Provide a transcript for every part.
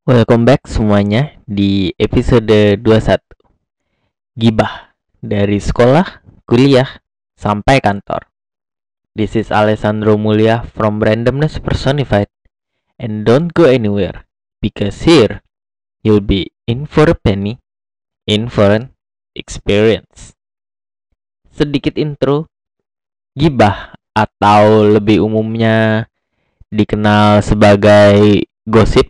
Welcome back semuanya di episode 21 Gibah dari sekolah, kuliah, sampai kantor. This is Alessandro Mulia from Randomness Personified. And don't go anywhere, because here you'll be in for a penny, in for an experience. Sedikit intro, gibah atau lebih umumnya dikenal sebagai gosip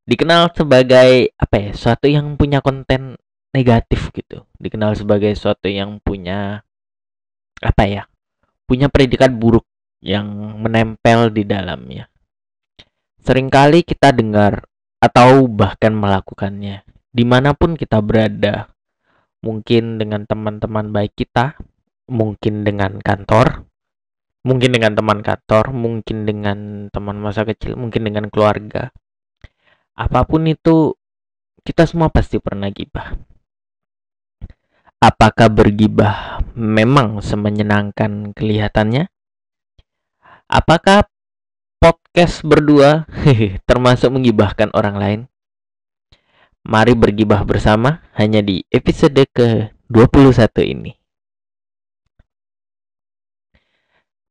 dikenal sebagai apa ya, suatu yang punya konten negatif gitu, dikenal sebagai suatu yang punya apa ya, punya predikat buruk yang menempel di dalamnya. Seringkali kita dengar atau bahkan melakukannya dimanapun kita berada, mungkin dengan teman-teman baik kita, mungkin dengan kantor, mungkin dengan teman kantor, mungkin dengan teman masa kecil, mungkin dengan keluarga. Apapun itu, kita semua pasti pernah gibah. Apakah bergibah memang semenyenangkan kelihatannya? Apakah podcast berdua termasuk menggibahkan orang lain? Mari bergibah bersama hanya di episode ke-21 ini.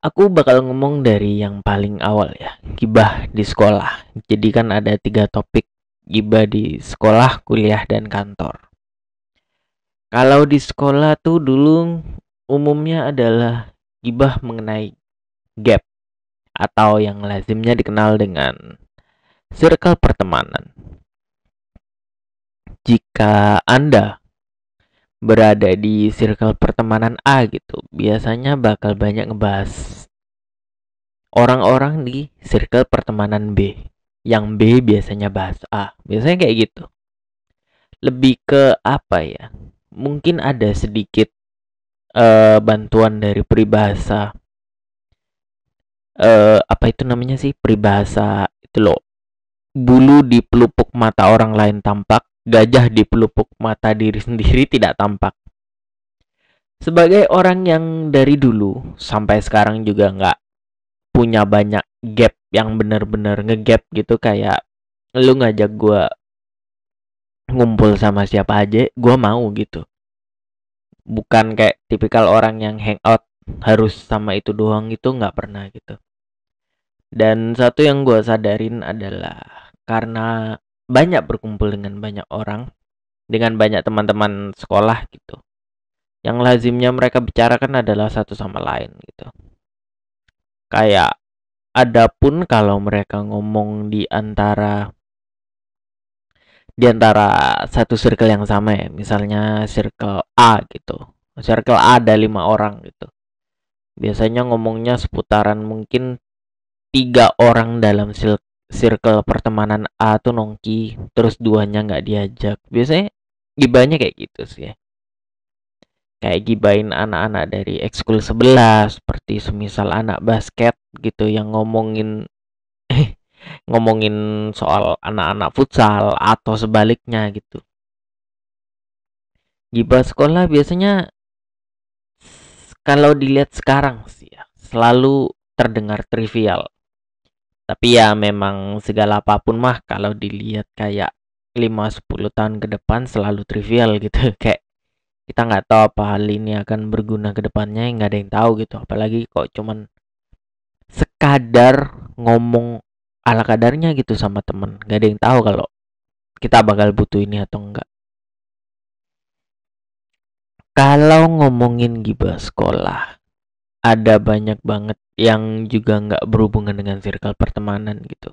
Aku bakal ngomong dari yang paling awal ya, gibah di sekolah. Jadi kan ada 3 topik, gibah di sekolah, kuliah, dan kantor. Kalau di sekolah tuh dulu umumnya adalah gibah mengenai gap atau yang lazimnya dikenal dengan circle pertemanan. Jika Anda berada di circle pertemanan A gitu, biasanya bakal banyak ngebahas orang-orang di circle pertemanan B. Yang B biasanya bahas A. Biasanya kayak gitu. Lebih ke apa ya? Mungkin ada sedikit bantuan dari peribahasa apa itu namanya sih, peribahasa itu loh, bulu di pelupuk mata orang lain tampak, gajah di pelupuk mata diri sendiri tidak tampak. Sebagai orang yang dari dulu sampai sekarang juga nggak punya banyak gap yang bener-bener ngegap gitu, kayak lu ngajak gue ngumpul sama siapa aja gue mau gitu, bukan kayak tipikal orang yang hangout harus sama itu doang, itu nggak pernah gitu. Dan satu yang gue sadarin adalah karena banyak berkumpul dengan banyak orang, dengan banyak teman-teman sekolah gitu, yang lazimnya mereka bicarakan adalah satu sama lain gitu. Kayak adapun kalau mereka ngomong di antara satu circle yang sama ya, misalnya circle A gitu. Circle A ada 5 orang gitu. Biasanya ngomongnya seputaran mungkin 3 orang dalam circle pertemanan A tuh nongki, terus 2-nya nggak diajak. Biasanya gibahnya kayak gitu sih ya. Kayak gibahin anak-anak dari ekskul sebelah, seperti semisal anak basket gitu yang ngomongin ngomongin soal anak-anak futsal atau sebaliknya gitu. Gibah sekolah biasanya kalau dilihat sekarang sih ya, selalu terdengar trivial. Tapi ya memang segala apapun mah kalau dilihat kayak 5-10 tahun ke depan selalu trivial gitu. Kayak kita nggak tahu apa hal ini akan berguna ke depannya, nggak ada yang tahu gitu. Apalagi kok cuman sekadar ngomong ala kadarnya gitu sama temen, nggak ada yang tahu kalau kita bakal butuh ini atau enggak. Kalau ngomongin gibah sekolah, ada banyak banget yang juga nggak berhubungan dengan circle pertemanan gitu.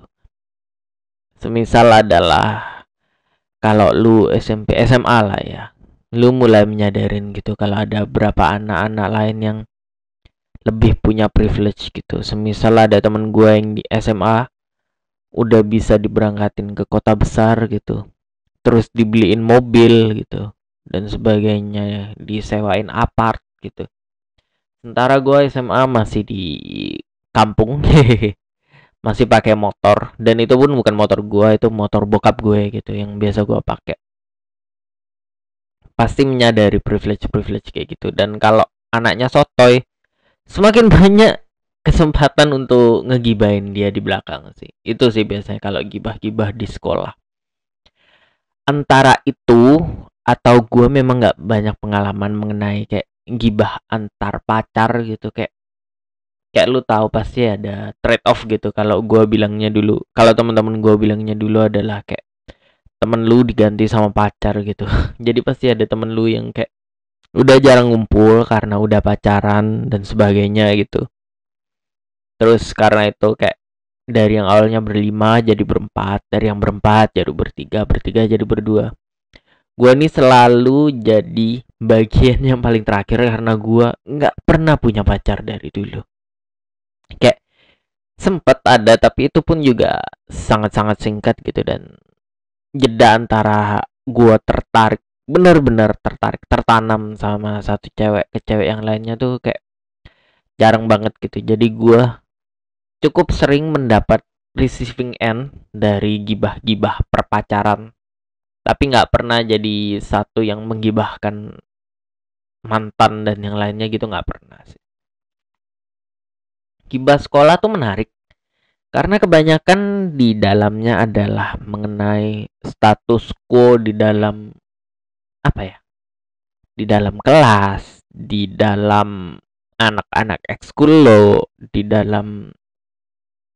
Semisal adalah kalau lu SMP SMA lah ya, lu mulai menyadarin gitu kalau ada berapa anak-anak lain yang lebih punya privilege gitu. Semisal ada temen gue yang di SMA udah bisa diberangkatin ke kota besar gitu, terus dibeliin mobil gitu dan sebagainya, disewain apart gitu. Sementara gue SMA masih di kampung, masih pakai motor, dan itu pun bukan motor gue, itu motor bokap gue gitu yang biasa gue pakai. Pasti menyadari privilege kayak gitu. Dan kalau anaknya sotoy, semakin banyak kesempatan untuk ngegibahin dia di belakang sih. Itu sih biasanya kalau gibah-gibah di sekolah. Antara itu atau gue memang nggak banyak pengalaman mengenai kayak gibah antar pacar gitu, kayak kayak lu tahu pasti ada trade off gitu. Kalau gue bilangnya dulu, kalau teman-teman gue bilangnya dulu adalah kayak temen lu diganti sama pacar gitu. Jadi pasti ada temen lu yang kayak udah jarang ngumpul karena udah pacaran dan sebagainya gitu. Terus karena itu kayak dari yang awalnya berlima jadi berempat, dari yang berempat jadi bertiga, bertiga jadi berdua. Gue nih selalu jadi bagian yang paling terakhir karena gue nggak pernah punya pacar dari dulu. Kayak sempet ada tapi itu pun juga sangat-sangat singkat gitu, dan jeda antara gue tertarik, bener-bener tertarik, tertanam sama satu cewek ke cewek yang lainnya tuh kayak jarang banget gitu. Jadi gue cukup sering mendapat receiving end dari gibah-gibah perpacaran, tapi nggak pernah jadi satu yang menggibahkan mantan dan yang lainnya gitu, nggak pernah sih. Gibah sekolah tuh menarik karena kebanyakan di dalamnya adalah mengenai status quo di dalam apa ya, di dalam kelas, di dalam anak-anak ekskul lo, di dalam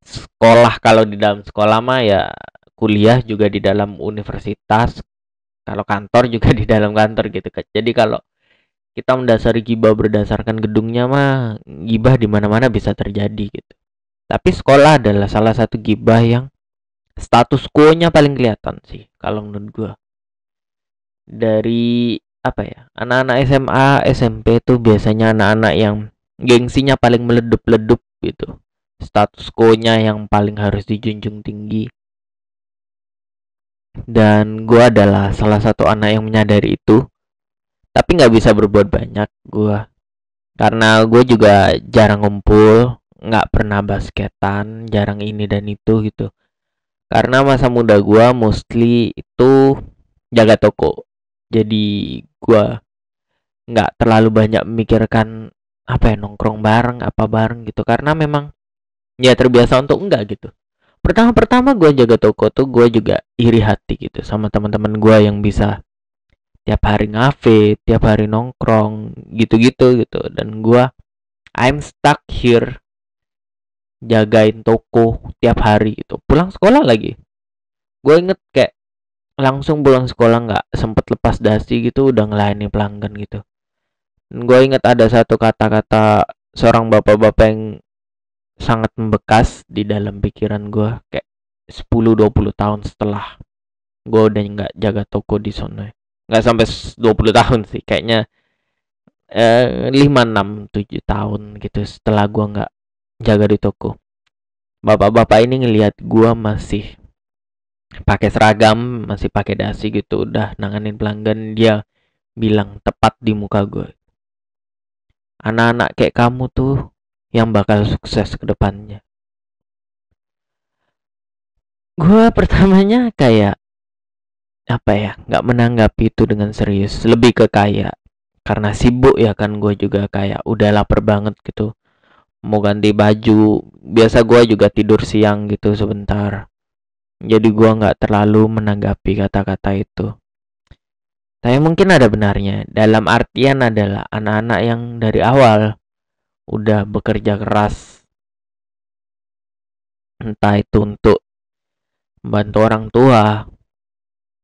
sekolah. Kalau di dalam sekolah mah ya kuliah, juga di dalam universitas, kalau kantor juga di dalam kantor gitu kan. Jadi kalau kita mendasari gibah berdasarkan gedungnya mah, gibah di mana-mana bisa terjadi gitu. Tapi sekolah adalah salah satu gibah yang status quo-nya paling kelihatan sih kalau menurut gua. Dari apa ya, anak-anak SMA, SMP tuh biasanya anak-anak yang gengsinya paling meledup-ledup gitu. Status quo-nya yang paling harus dijunjung tinggi. Dan gua adalah salah satu anak yang menyadari itu. Tapi nggak bisa berbuat banyak gua. Karena gue juga jarang ngumpul, nggak pernah basketan, jarang ini dan itu gitu. Karena masa muda gue mostly itu jaga toko. Jadi gue nggak terlalu banyak memikirkan apa ya, nongkrong bareng apa bareng gitu, karena memang ya terbiasa untuk enggak gitu. Pertama-pertama gue jaga toko tuh gue juga iri hati gitu sama teman-teman gue yang bisa tiap hari ngafe, tiap hari nongkrong gitu-gitu gitu, dan gue I'm stuck here jagain toko tiap hari gitu. Pulang sekolah lagi, gue inget kayak langsung pulang sekolah nggak sempet lepas dasi gitu udah ngelayani pelanggan gitu. Dan gue inget ada satu kata-kata seorang bapak-bapak yang sangat membekas di dalam pikiran gue, kayak 10-20 tahun setelah gue udah nggak jaga toko di sana. Nggak sampai 20 tahun sih kayaknya, 5, 6, 7 tahun gitu setelah gue nggak jaga di toko. Bapak-bapak ini ngelihat gue masih pakai seragam, masih pakai dasi gitu, udah nanganin pelanggan. Dia bilang tepat di muka gue, anak-anak kayak kamu tuh yang bakal sukses ke depannya. Gue pertamanya kayak apa ya, nggak menanggapi itu dengan serius, lebih ke kayak karena sibuk ya kan, gue juga kayak udah lapar banget gitu, mau ganti baju. Biasa gue juga tidur siang gitu sebentar, jadi gue nggak terlalu menanggapi kata-kata itu. Tapi mungkin ada benarnya, dalam artian adalah anak-anak yang dari awal udah bekerja keras, entah itu untuk membantu orang tua,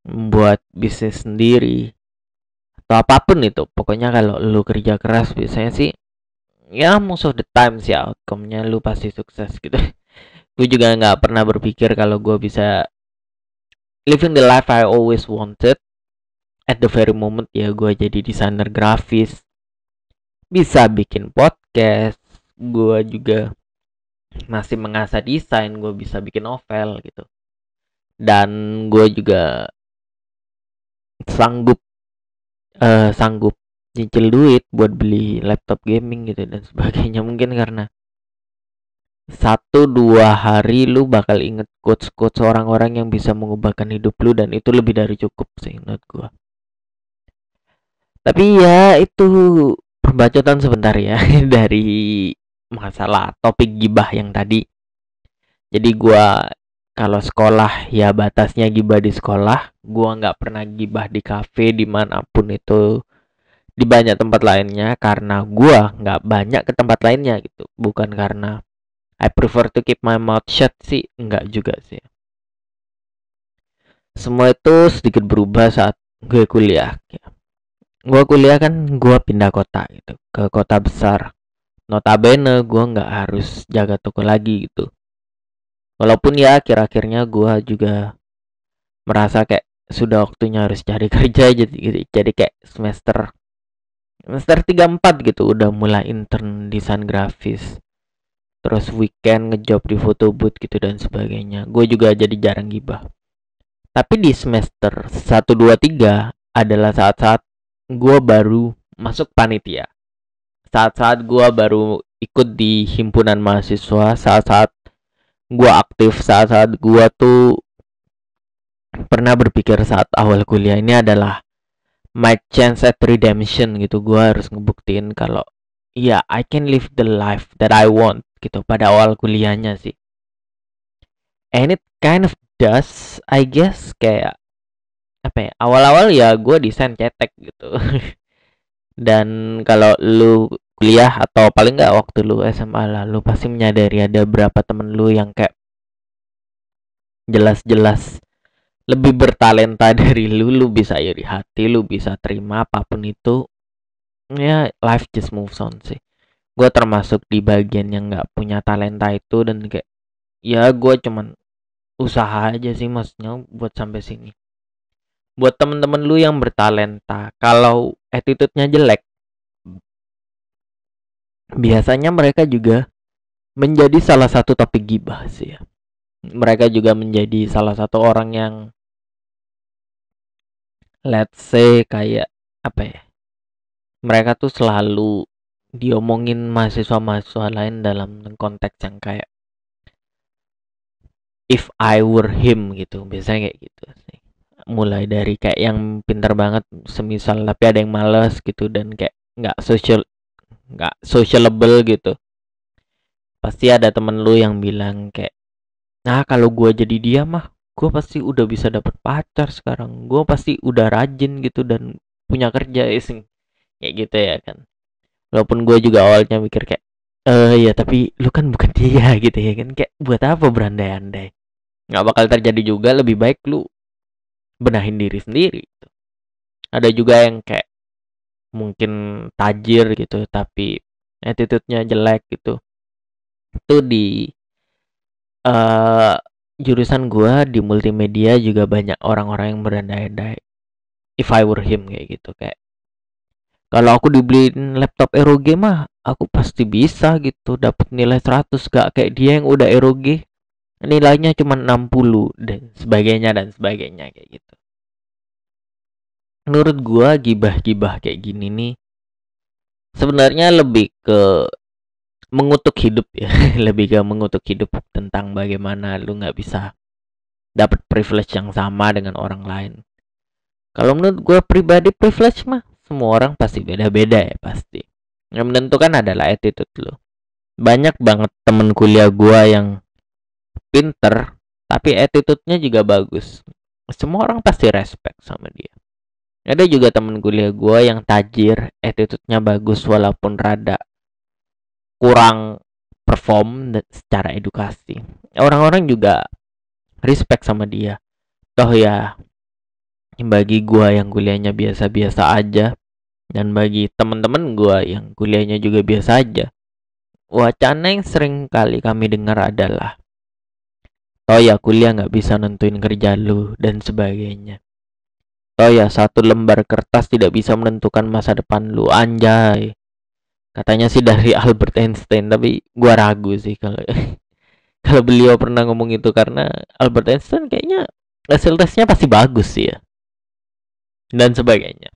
membuat bisnis sendiri, atau apapun itu. Pokoknya kalau lu kerja keras biasanya sih ya most of the time sih outcome-nya lu pasti sukses gitu. Gue juga nggak pernah berpikir kalau gue bisa living the life I always wanted at the very moment ya gue jadi desainer grafis, bisa bikin podcast, gue juga masih mengasah desain, gue bisa bikin novel gitu, dan gue juga sanggup sanggup nyicil duit buat beli laptop gaming gitu dan sebagainya. Mungkin karena 1-2 hari lu bakal inget quotes-quotes orang-orang yang bisa mengubahkan hidup lu, dan itu lebih dari cukup sih menurut gue. Tapi ya itu perbacotan sebentar ya dari masalah topik gibah yang tadi. Jadi gua kalau sekolah ya batasnya gibah di sekolah, gua nggak pernah gibah di kafe dimanapun itu, di banyak tempat lainnya, karena gua nggak banyak ke tempat lainnya gitu, bukan karena I prefer to keep my mouth shut sih, nggak juga sih. Semua itu sedikit berubah saat gue kuliah. Gue kuliah kan gue pindah kota gitu, ke kota besar. Notabene gue nggak harus jaga toko lagi gitu. Walaupun ya akhir-akhirnya gue juga merasa kayak sudah waktunya harus cari kerja, jadi kayak semester semester 3-4 gitu udah mulai intern desain grafis. Terus weekend ngejob di photo booth gitu dan sebagainya. Gue juga jadi jarang gibah. Tapi di semester 1, 2, 3 adalah saat-saat gue baru masuk panitia. Saat-saat gue baru ikut di himpunan mahasiswa. Saat-saat gue aktif. Saat-saat gue tuh pernah berpikir saat awal kuliah ini adalah my chance at redemption gitu. Gue harus ngebuktiin kalau ya I can live the life that I want gitu pada awal kuliahnya sih. And it kind of does, I guess. Kayak apa ya, awal-awal ya gue desain cetek gitu. Dan kalau lu kuliah atau paling nggak waktu lu SMA lah, lu pasti menyadari ada berapa temen lu yang kayak jelas-jelas lebih bertalenta dari lu bisa iri hati, lu bisa terima apapun itu. Ya life just moves on sih. Gue termasuk di bagian yang nggak punya talenta itu, dan kayak ya gue cuman usaha aja sih, maksudnya buat sampai sini. Buat temen-temen lu yang bertalenta, kalau attitude-nya jelek, biasanya mereka juga menjadi salah satu topik gibah sih ya. Mereka juga menjadi salah satu orang yang let's say kayak apa ya, mereka tuh selalu diomongin mahasiswa-mahasiswa lain dalam konteks yang kayak if I were him gitu, biasanya kayak gitu sih. Mulai dari kayak yang pintar banget semisal tapi ada yang malas gitu, dan kayak nggak sociable gitu. Pasti ada temen lu yang bilang kayak, nah kalau gue jadi dia mah gue pasti udah bisa dapet pacar sekarang, gue pasti udah rajin gitu dan punya kerja sih, kayak gitu ya kan. Walaupun gue juga awalnya mikir kayak ya tapi lu kan bukan dia gitu ya kan, kayak buat apa berandai-andai, nggak bakal terjadi juga, lebih baik lu benahin diri sendiri gitu. Ada juga yang kayak mungkin tajir gitu tapi attitude-nya jelek gitu. Itu di eh jurusan gua di multimedia juga banyak orang-orang yang berandai-andai if I were him kayak gitu, kayak kalau aku dibeliin laptop ROG mah aku pasti bisa gitu dapat nilai 100, gak kayak dia yang udah ROG nilainya cuma 60 dan sebagainya kayak gitu. Menurut gua gibah-gibah kayak gini nih sebenarnya lebih ke mengutuk hidup ya. Lebih ke mengutuk hidup tentang bagaimana lu nggak bisa dapat privilege yang sama dengan orang lain. Kalau menurut gue pribadi, privilege mah semua orang pasti beda-beda ya pasti. Yang menentukan adalah attitude lu. Banyak banget temen kuliah gue yang pinter tapi attitude-nya juga bagus. Semua orang pasti respect sama dia. Ada juga temen kuliah gue yang tajir, attitude-nya bagus walaupun rada kurang perform secara edukasi. Orang-orang juga respect sama dia. Toh ya bagi gua yang kuliahnya biasa-biasa aja, dan bagi teman-teman gua yang kuliahnya juga biasa aja, wacana yang sering kali kami dengar adalah toh ya kuliah nggak bisa nentuin kerja lu dan sebagainya. Toh ya satu lembar kertas tidak bisa menentukan masa depan lu, anjay. Katanya sih dari Albert Einstein, tapi gua ragu sih kalau kalau beliau pernah ngomong itu, karena Albert Einstein kayaknya hasil tesnya pasti bagus sih ya dan sebagainya.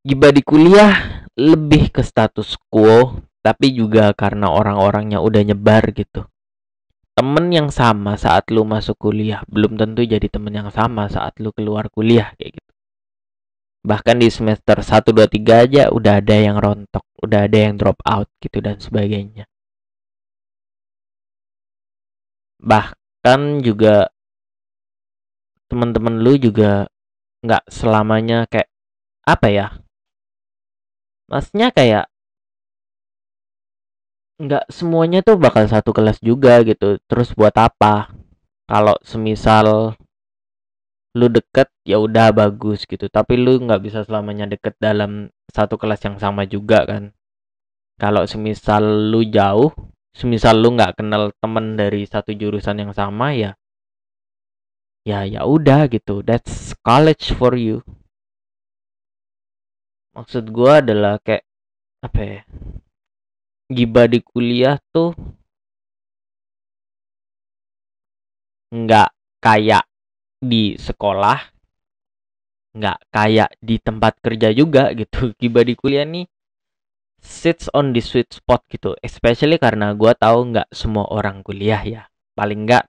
Gibah di kuliah lebih ke status quo, tapi juga karena orang-orangnya udah nyebar gitu. Temen yang sama saat lu masuk kuliah belum tentu jadi temen yang sama saat lu keluar kuliah kayak gitu. Bahkan di semester 1, 2, 3 aja udah ada yang rontok, udah ada yang drop out gitu dan sebagainya. Bahkan juga teman-teman lu juga nggak selamanya kayak apa ya? Maksudnya kayak nggak semuanya tuh bakal satu kelas juga gitu. Terus buat apa? Kalau semisal lu deket ya udah bagus gitu. Tapi lu nggak bisa selamanya deket dalam satu kelas yang sama juga kan. Kalau semisal lu jauh, semisal lu nggak kenal temen dari satu jurusan yang sama ya udah gitu. That's college for you. Maksud gua adalah kayak apa ya? Gibah di kuliah tuh nggak kayak di sekolah, nggak kayak di tempat kerja juga gitu. Gibah di kuliah nih sits on the sweet spot gitu, especially karena gua tahu nggak semua orang kuliah ya, paling nggak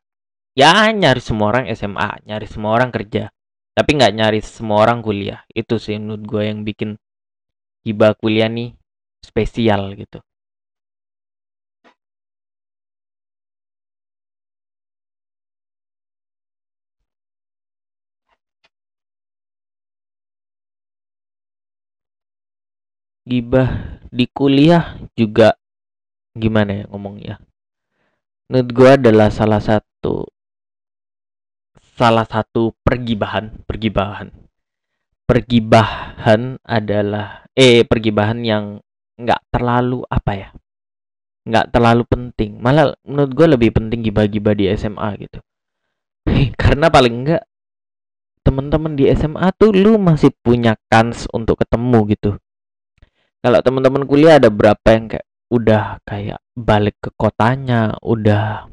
ya nyari semua orang SMA, nyari semua orang kerja, tapi nggak nyari semua orang kuliah. Itu sih menurut gue yang bikin gibah kuliah nih spesial gitu. Gibah di kuliah juga gimana ya ngomongnya, menurut gue adalah salah satu pergibahan adalah pergibahan yang nggak terlalu apa ya, nggak terlalu penting, malah menurut gue lebih penting gibah-gibah di SMA gitu. Karena paling enggak teman-teman di SMA tuh lu masih punya kans untuk ketemu gitu. Kalau teman-teman kuliah ada berapa yang kayak udah kayak balik ke kotanya, udah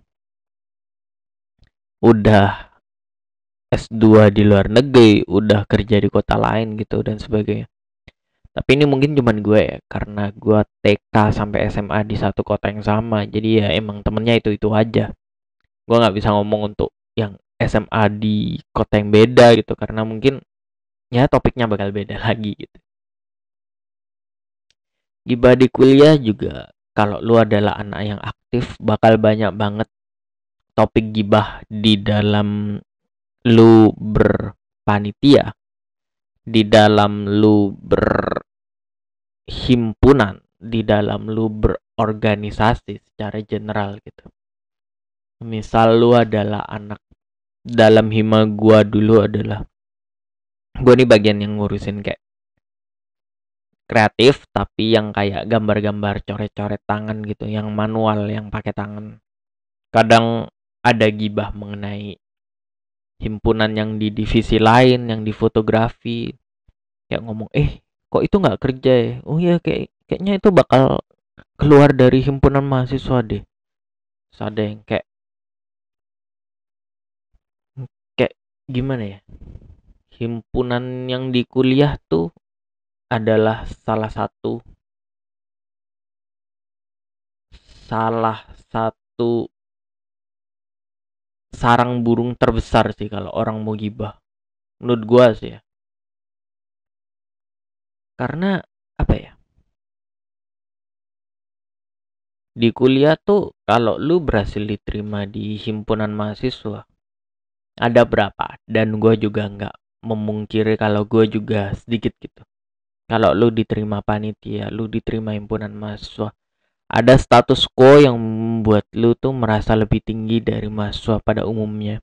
S2 di luar negeri, udah kerja di kota lain gitu dan sebagainya. Tapi ini mungkin cuman gue ya, karena gue TK sampai SMA di satu kota yang sama, jadi ya emang temennya itu aja. Gue nggak bisa ngomong untuk yang SMA di kota yang beda gitu, karena mungkin ya topiknya bakal beda lagi gitu. Gibah di kuliah juga kalau lu adalah anak yang aktif bakal banyak banget topik gibah di dalam lu berpanitia, di dalam lu berhimpunan, di dalam lu berorganisasi secara general gitu. Misal lu adalah anak, dalam hima gua dulu adalah gua nih bagian yang ngurusin kayak kreatif tapi yang kayak gambar-gambar coret-coret tangan gitu, yang manual yang pakai tangan. Kadang ada gibah mengenai himpunan yang di divisi lain yang di fotografi, kayak ngomong kok itu nggak kerja ya, oh ya kayaknya itu bakal keluar dari himpunan mahasiswa deh. Terus ada yang kayak kayak gimana ya, himpunan yang di kuliah tuh adalah salah satu sarang burung terbesar sih kalau orang mau gibah, menurut gua sih ya. Karena apa ya, di kuliah tuh kalau lu berhasil diterima di himpunan mahasiswa ada berapa, dan gue juga nggak memungkiri kalau gue juga sedikit gitu. Kalau lu diterima panitia, lu diterima himpunan mahasiswa, ada status quo yang membuat lu tuh merasa lebih tinggi dari mahasiswa pada umumnya.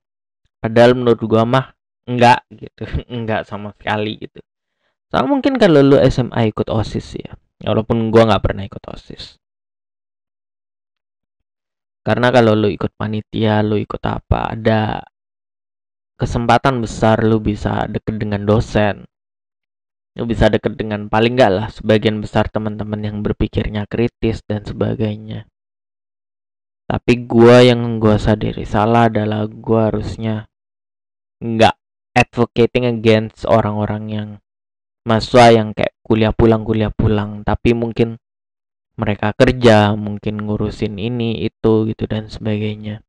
Padahal menurut gue mah enggak gitu. Enggak sama sekali gitu. Soalnya mungkin kalau lu SMA ikut OSIS ya, walaupun gue nggak pernah ikut OSIS. Karena kalau lu ikut panitia, lu ikut apa, ada kesempatan besar lu bisa deket dengan dosen. Lu bisa deket dengan paling enggak lah sebagian besar teman-teman yang berpikirnya kritis dan sebagainya. Tapi gua sadari salah adalah gua harusnya nggak advocating against orang-orang yang mahasiswa yang kayak kuliah pulang, tapi mungkin mereka kerja, mungkin ngurusin ini itu gitu dan sebagainya.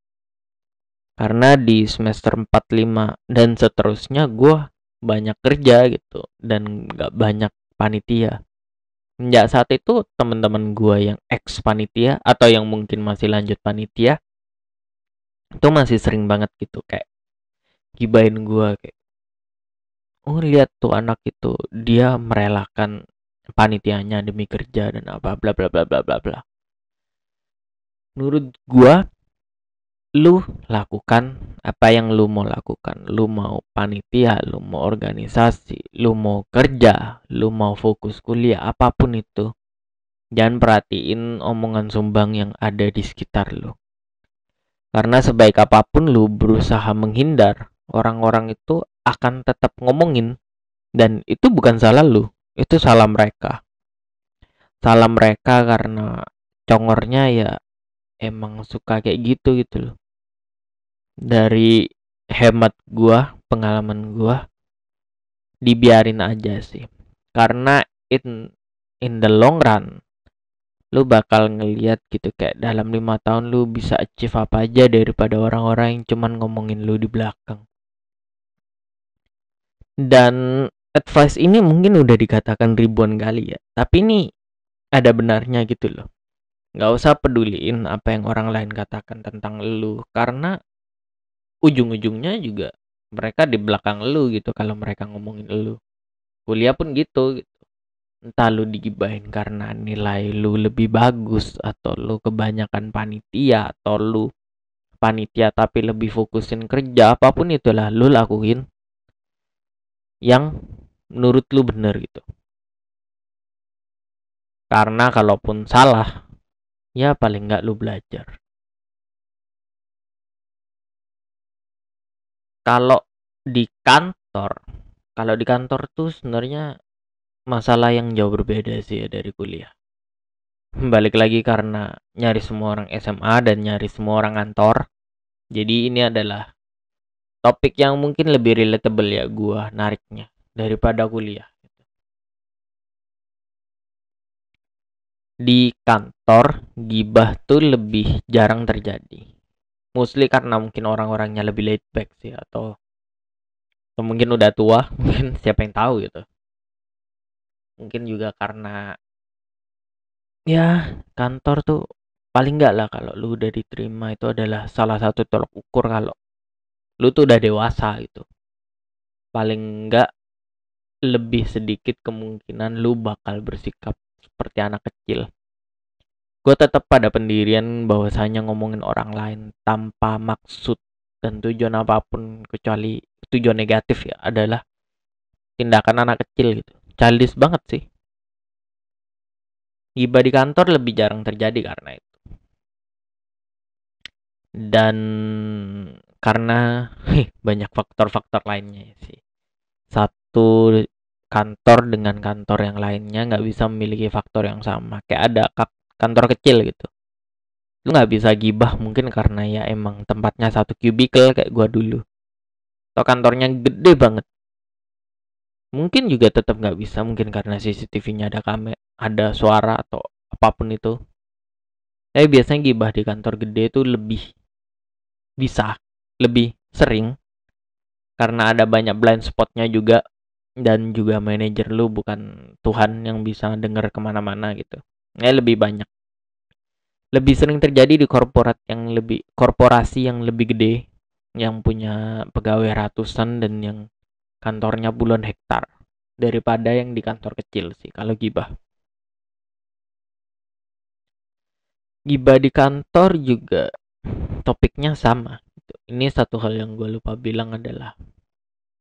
Karena di semester 4, 5 dan seterusnya gue banyak kerja gitu dan nggak banyak panitia. Sejak saat itu teman-teman gua yang ex panitia atau yang mungkin masih lanjut panitia itu masih sering banget gitu kayak gibahin gua kayak, oh lihat tuh anak itu dia merelakan panitianya demi kerja dan apa bla bla bla bla bla bla. Menurut gua, lu lakukan apa yang lu mau lakukan. Lu mau panitia, lu mau organisasi, lu mau kerja, lu mau fokus kuliah, apapun itu. Jangan perhatiin omongan sumbang yang ada di sekitar lu. Karena sebaik apapun lu berusaha menghindar, orang-orang itu akan tetap ngomongin. Dan itu bukan salah lu, itu salah mereka. Salah mereka karena congornya ya emang suka kayak gitu gitu loh. Dari hemat gua, pengalaman gua, dibiarin aja sih. Karena in the long run lu bakal ngeliat gitu kayak dalam 5 tahun lu bisa achieve apa aja daripada orang-orang yang cuman ngomongin lu di belakang. Dan advice ini mungkin udah dikatakan ribuan kali ya, tapi ini ada benarnya gitu loh. Nggak usah peduliin apa yang orang lain katakan tentang lu, karena ujung-ujungnya juga mereka di belakang lu gitu kalau mereka ngomongin lu. Kuliah pun gitu. Entah lu digibahin karena nilai lu lebih bagus, atau lu kebanyakan panitia, atau lu panitia tapi lebih fokusin kerja, apapun itulah lu lakuin yang menurut lu bener gitu. Karena kalaupun salah, ya paling nggak lu belajar. Kalau di kantor, kalau di kantor tuh sebenarnya masalah yang jauh berbeda sih ya dari kuliah. Balik lagi karena nyari semua orang SMA dan nyari semua orang kantor. Jadi ini adalah topik yang mungkin lebih relatable ya gua nariknya daripada kuliah. Di kantor gibah tuh lebih jarang terjadi. Mostly karena mungkin orang-orangnya lebih laid back sih, atau mungkin udah tua, mungkin siapa yang tahu gitu. Mungkin juga karena ya kantor tuh paling enggak lah kalau lu udah diterima itu adalah salah satu tolok ukur kalau lu tuh udah dewasa gitu. Paling enggak lebih sedikit kemungkinan lu bakal bersikap seperti anak kecil. Gue tetap pada pendirian bahwasanya ngomongin orang lain tanpa maksud dan tujuan apapun kecuali tujuan negatif ya adalah tindakan anak kecil gitu. Childish banget sih. Gibah di kantor lebih jarang terjadi karena itu. Dan karena banyak faktor-faktor lainnya sih. Satu kantor dengan kantor yang lainnya nggak bisa memiliki faktor yang sama. Kayak ada kantor kecil gitu. Lu nggak bisa gibah mungkin karena ya emang tempatnya satu cubicle kayak gua dulu. Atau kantornya gede banget. Mungkin juga tetap nggak bisa mungkin karena CCTV-nya ada kamera, ada suara atau apapun itu. Tapi biasanya gibah di kantor gede itu lebih bisa, lebih sering karena ada banyak blind spotnya juga, dan juga manajer lu bukan Tuhan yang bisa denger kemana-mana gitu. Lebih banyak, lebih sering terjadi di korporasi yang lebih gede, yang punya pegawai ratusan dan yang kantornya puluhan hektar, daripada yang di kantor kecil sih kalau gibah. Gibah di kantor juga topiknya sama gitu. Ini satu hal yang gue lupa bilang adalah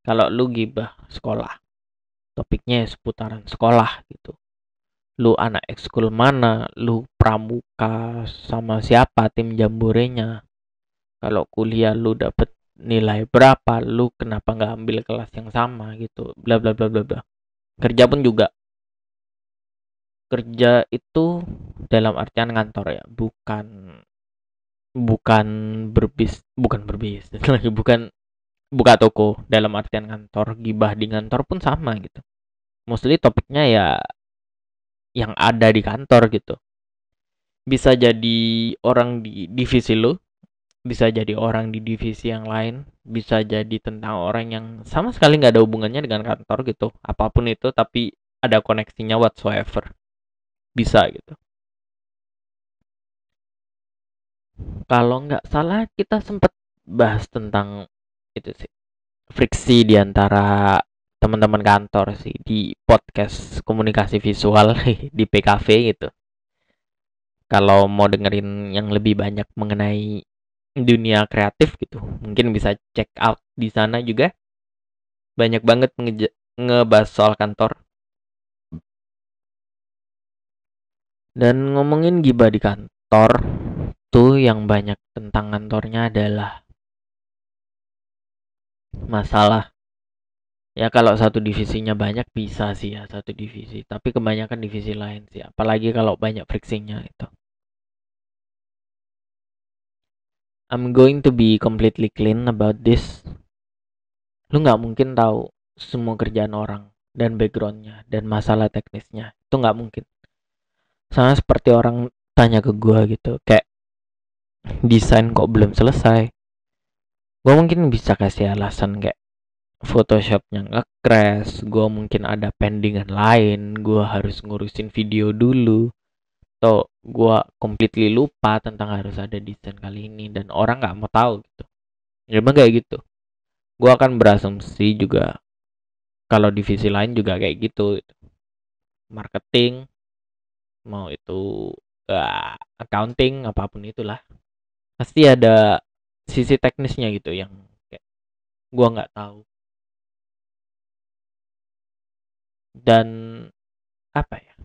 kalau lu gibah sekolah, topiknya seputaran sekolah gitu. Lu anak ekskul mana, lu pramuka sama siapa tim jamborenya. Kalau kuliah lu dapet nilai berapa, lu kenapa nggak ambil kelas yang sama gitu, bla bla bla bla bla. Kerja pun juga. Kerja itu dalam artian kantor ya, bukan bukan bukan berbisnis lagi, bukan buka toko dalam artian kantor. Gibah di kantor pun sama gitu. Mostly topiknya ya yang ada di kantor gitu. Bisa jadi orang di divisi lu, bisa jadi orang di divisi yang lain, bisa jadi tentang orang yang sama sekali nggak ada hubungannya dengan kantor gitu, apapun itu, tapi ada koneksinya whatsoever, bisa gitu. Kalau nggak salah kita sempat bahas tentang itu sih, friksi di antara teman-teman kantor sih di podcast komunikasi visual di PKV gitu. Kalau mau dengerin yang lebih banyak mengenai dunia kreatif gitu, mungkin bisa check out di sana juga. Banyak banget ngebahas soal kantor. Dan ngomongin gibah di kantor, tuh yang banyak tentang kantornya adalah masalah. Ya kalau satu divisinya banyak bisa sih ya satu divisi, tapi kebanyakan divisi lain sih. Apalagi kalau banyak friksinya itu. I'm going to be completely clean about this. Lu nggak mungkin tahu semua kerjaan orang dan backgroundnya dan masalah teknisnya. Itu nggak mungkin. Sama seperti orang tanya ke gua gitu, kayak desain kok belum selesai. Gua mungkin bisa kasih alasan kayak Photoshopnya nge-crash, gue mungkin ada pendingan lain, gue harus ngurusin video dulu, atau gue completely lupa tentang harus ada desain kali ini dan orang nggak mau tahu gitu. Ya emang kayak gitu. Gue akan berasumsi juga kalau divisi lain juga kayak gitu. Marketing, mau itu accounting, apapun itulah, pasti ada sisi teknisnya gitu yang kayak gue nggak tahu. Dan apa ya?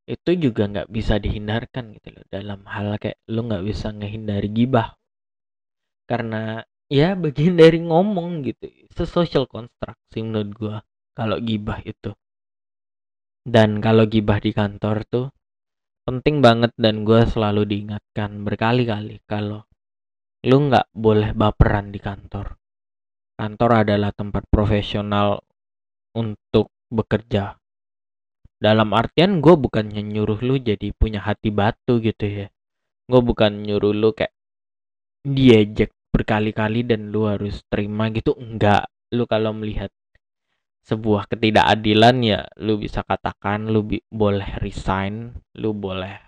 Itu juga nggak bisa dihindarkan gitu loh, dalam hal kayak lu nggak bisa ngehindari gibah karena ya bagian dari ngomong gitu, social construct sih menurut gua kalau gibah itu. Dan kalau gibah di kantor tuh penting banget, dan gua selalu diingatkan berkali-kali kalau lu nggak boleh baperan di kantor. Kantor adalah tempat profesional untuk bekerja, dalam artian gue bukannya nyuruh lu jadi punya hati batu gitu ya. Gue bukan nyuruh lu kayak diejek berkali-kali dan lu harus terima gitu, enggak. Lu kalau melihat sebuah ketidakadilan ya lu bisa katakan, lu boleh resign, lu boleh,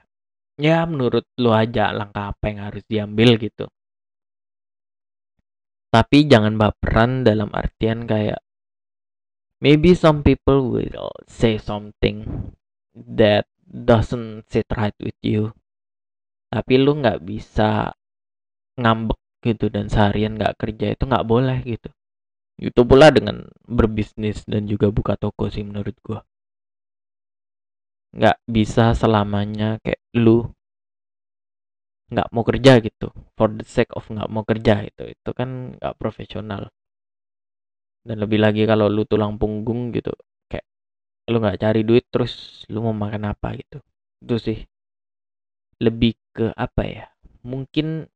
ya menurut lu aja langkah apa yang harus diambil gitu. Tapi jangan baperan dalam artian kayak maybe some people will say something that doesn't sit right with you, tapi lu nggak bisa ngambek gitu dan seharian nggak kerja, itu nggak boleh gitu. Itu pula dengan berbisnis dan juga buka toko sih menurut gua. Nggak bisa selamanya kayak lu nggak mau kerja gitu for the sake of nggak mau kerja, itu kan nggak profesional. Dan lebih lagi kalau lu tulang punggung gitu, kayak lu nggak cari duit terus lu mau makan apa gitu. Itu sih lebih ke apa ya, mungkin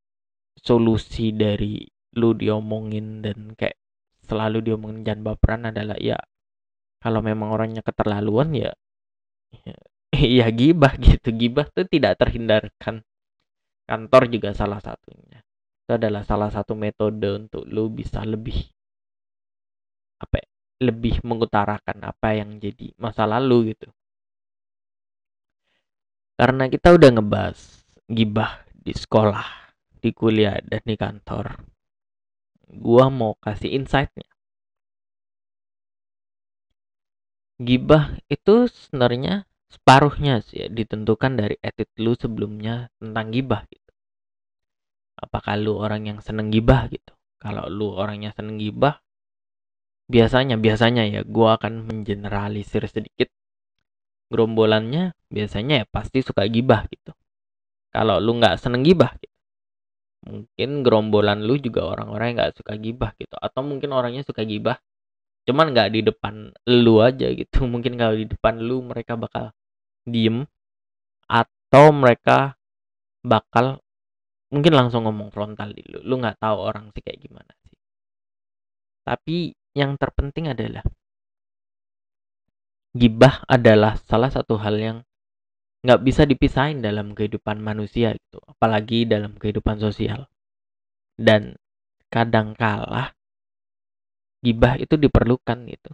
solusi dari lu diomongin dan kayak selalu diomongin jangan baperan adalah ya kalau memang orangnya keterlaluan ya, ya gibah gitu. Gibah tuh tidak terhindarkan. Kantor juga salah satunya. Itu adalah salah satu metode untuk lu bisa lebih apa ya, lebih mengutarakan apa yang jadi masa lalu gitu. Karena kita udah ngebahas gibah di sekolah, di kuliah, dan di kantor. Gua mau kasih insight-nya. Gibah itu sebenarnya separuhnya sih ya, ditentukan dari attitude lu sebelumnya tentang gibah gitu. Apakah lu orang yang seneng gibah gitu? Kalau lu orangnya seneng gibah, biasanya ya gua akan mengeneralisir sedikit, gerombolannya biasanya ya pasti suka gibah gitu. Kalau lu nggak seneng gibah gitu, mungkin gerombolan lu juga orang-orang yang nggak suka gibah gitu, atau mungkin orangnya suka gibah cuman nggak di depan lu aja gitu. Mungkin kalau di depan lu mereka bakal diem, atau mereka bakal mungkin langsung ngomong frontal di lu nggak tahu orang sih kayak gimana sih. Tapi yang terpenting adalah gibah adalah salah satu hal yang nggak bisa dipisahin dalam kehidupan manusia gitu, apalagi dalam kehidupan sosial. Dan kadang kala gibah itu diperlukan gitu.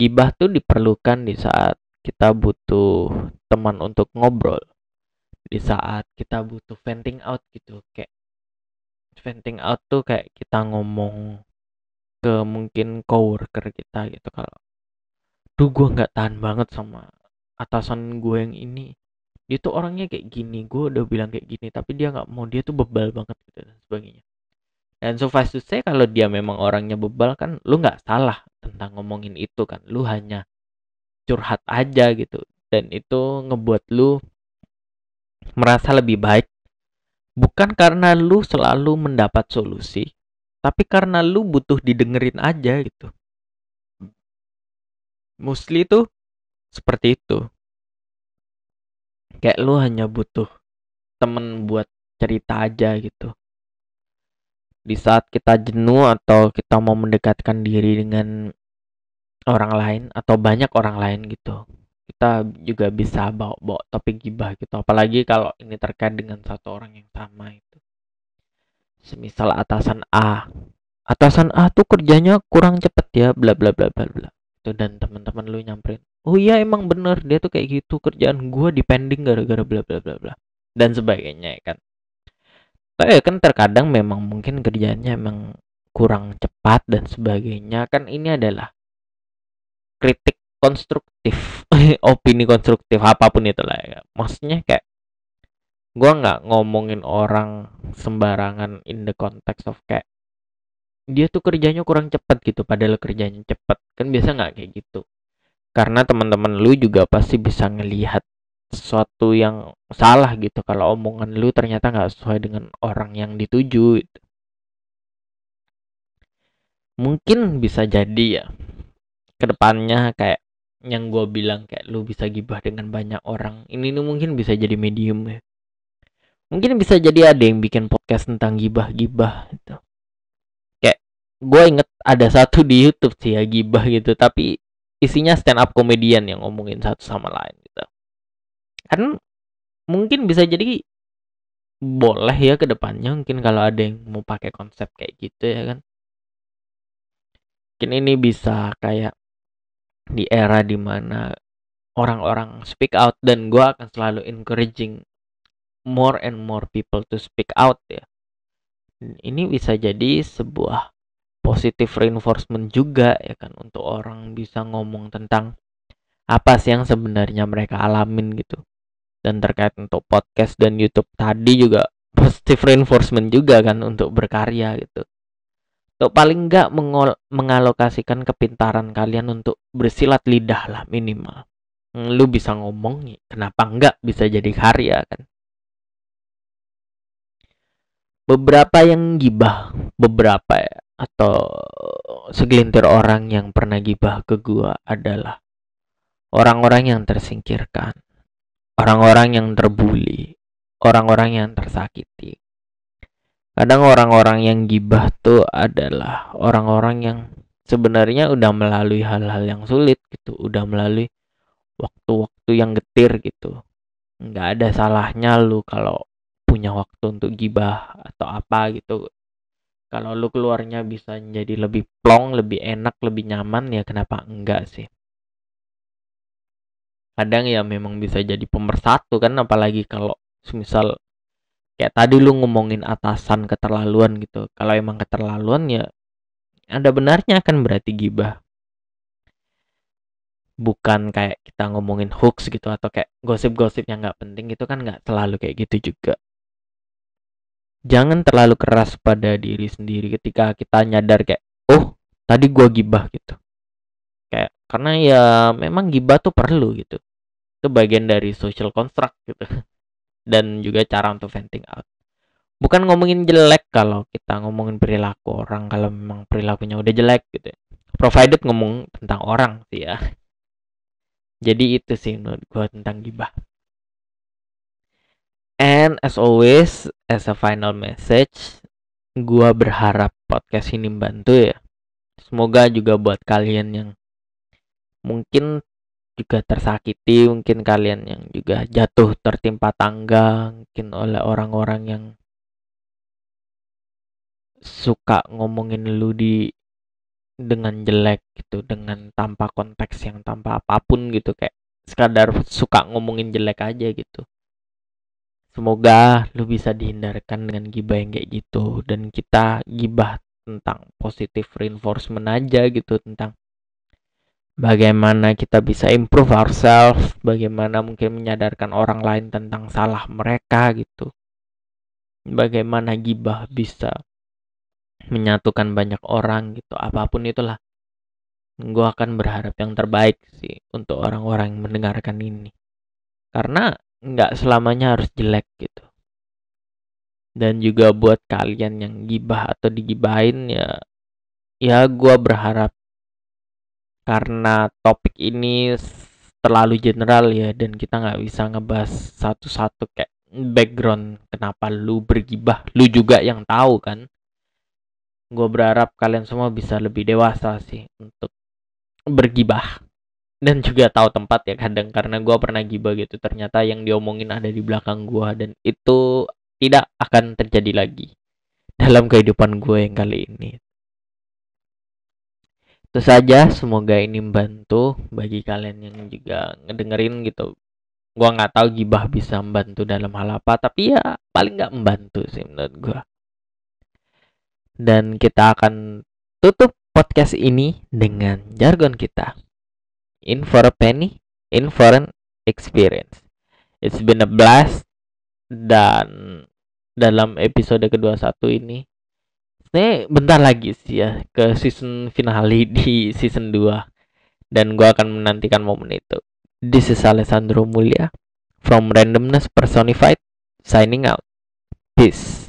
Gibah tuh diperlukan di saat kita butuh teman untuk ngobrol, di saat kita butuh venting out gitu. Kayak venting out tuh kayak kita ngomong ke mungkin coworker kita gitu, kalau gue nggak tahan banget sama atasan gue yang ini, dia tuh orangnya kayak gini, gue udah bilang kayak gini tapi dia nggak mau, dia tuh bebal banget gitu dan sebagainya. Dan suffice to say, kalau dia memang orangnya bebal kan lu nggak salah tentang ngomongin itu kan, lu hanya curhat aja gitu, dan itu ngebuat lu merasa lebih baik, bukan karena lu selalu mendapat solusi, tapi karena lu butuh didengerin aja gitu. Mostly tuh seperti itu, kayak lu hanya butuh temen buat cerita aja gitu. Di saat kita jenuh atau kita mau mendekatkan diri dengan orang lain atau banyak orang lain gitu, kita juga bisa bawa topik gibah gitu, apalagi kalau ini terkait dengan satu orang yang sama itu. Semisal atasan A tuh kerjanya kurang cepet ya, bla bla bla bla bla itu, dan teman-teman lu nyamperin, oh iya emang bener dia tuh kayak gitu, kerjaan gua dipending gara-gara bla bla bla bla dan sebagainya ya kan. Tapi ya kan terkadang memang mungkin kerjaannya emang kurang cepat dan sebagainya kan, ini adalah kritik konstruktif opini konstruktif apapun itulah ya. Maksudnya kayak gua nggak ngomongin orang sembarangan in the context of kayak dia tuh kerjanya kurang cepat gitu padahal kerjanya cepat, kan biasa nggak kayak gitu. Karena teman-teman lu juga pasti bisa ngelihat sesuatu yang salah gitu kalau omongan lu ternyata nggak sesuai dengan orang yang dituju gitu. Mungkin bisa jadi ya kedepannya kayak yang gue bilang, kayak lu bisa gibah dengan banyak orang ini nih, mungkin bisa jadi medium ya. Mungkin bisa jadi ada yang bikin podcast tentang gibah-gibah gitu. Kayak gue inget ada satu di YouTube sih ya, gibah gitu, tapi isinya stand up komedian yang ngomongin satu sama lain gitu. Kan mungkin bisa jadi boleh ya ke depannya, mungkin kalau ada yang mau pakai konsep kayak gitu ya kan. Mungkin ini bisa kayak di era dimana orang-orang speak out, dan gue akan selalu encouraging more and more people to speak out ya. Ini bisa jadi sebuah positive reinforcement juga ya kan, untuk orang bisa ngomong tentang apa sih yang sebenarnya mereka alamin gitu. Dan terkait untuk podcast dan YouTube tadi juga positive reinforcement juga kan untuk berkarya gitu. Untuk paling enggak mengalokasikan kepintaran kalian untuk bersilat lidah lah minimal. Lu bisa ngomong, kenapa enggak bisa jadi karya kan. Beberapa yang gibah, beberapa ya, atau segelintir orang yang pernah gibah ke gua adalah orang-orang yang tersingkirkan, orang-orang yang terbuli, orang-orang yang tersakiti. Kadang orang-orang yang gibah tuh adalah orang-orang yang sebenarnya udah melalui hal-hal yang sulit gitu, udah melalui waktu-waktu yang getir gitu. Nggak ada salahnya lu kalau punya waktu untuk gibah atau apa gitu. Kalau lu keluarnya bisa jadi lebih plong, lebih enak, lebih nyaman, ya kenapa enggak sih. Kadang ya memang bisa jadi pemersatu kan, apalagi kalau misal kayak tadi lu ngomongin atasan keterlaluan gitu. Kalau emang keterlaluan ya ada benarnya kan, berarti gibah. Bukan kayak kita ngomongin hoax gitu atau kayak gosip-gosip yang nggak penting, itu kan nggak selalu kayak gitu juga. Jangan terlalu keras pada diri sendiri ketika kita nyadar kayak, oh tadi gua gibah gitu. Kayak karena ya memang gibah tuh perlu gitu. Itu bagian dari social construct gitu. Dan juga cara untuk venting out. Bukan ngomongin jelek kalau kita ngomongin perilaku orang, kalau memang perilakunya udah jelek gitu ya. Provided ngomong tentang orang sih ya. Jadi itu sih menurut gue tentang gibah. And as always, as a final message, gue berharap podcast ini membantu ya. Semoga juga buat kalian yang mungkin juga tersakiti, mungkin kalian yang juga jatuh tertimpa tangga mungkin oleh orang-orang yang suka ngomongin lu dengan jelek gitu, dengan tanpa konteks yang tanpa apapun gitu, kayak sekadar suka ngomongin jelek aja gitu. Semoga lu bisa dihindarkan dengan gibah yang kayak gitu, dan kita gibah tentang positive reinforcement aja gitu, tentang bagaimana kita bisa improve ourselves, bagaimana mungkin menyadarkan orang lain tentang salah mereka gitu, bagaimana gibah bisa menyatukan banyak orang gitu. Apapun itulah, gue akan berharap yang terbaik sih untuk orang-orang yang mendengarkan ini, karena nggak selamanya harus jelek gitu. Dan juga buat kalian yang gibah atau digibahin, ya gue berharap, karena topik ini terlalu general ya, dan kita nggak bisa ngebahas satu-satu kayak background kenapa lu bergibah, lu juga yang tahu kan. Gue berharap kalian semua bisa lebih dewasa sih untuk bergibah, dan juga tahu tempat ya kadang, karena gue pernah gibah gitu, ternyata yang diomongin ada di belakang gue, dan itu tidak akan terjadi lagi dalam kehidupan gue yang kali ini. Itu saja, semoga ini membantu bagi kalian yang juga ngedengerin gitu. Gua nggak tahu gibah bisa membantu dalam hal apa, tapi ya paling nggak membantu sih menurut gua. Dan kita akan tutup podcast ini dengan jargon kita. In for a penny, in for an experience. It's been a blast. Dan dalam episode ke-21 ini, bentar lagi sih ya ke season finale di season 2. Dan gue akan menantikan momen itu. This is Alessandro Mulia from Randomness Personified, signing out. Peace.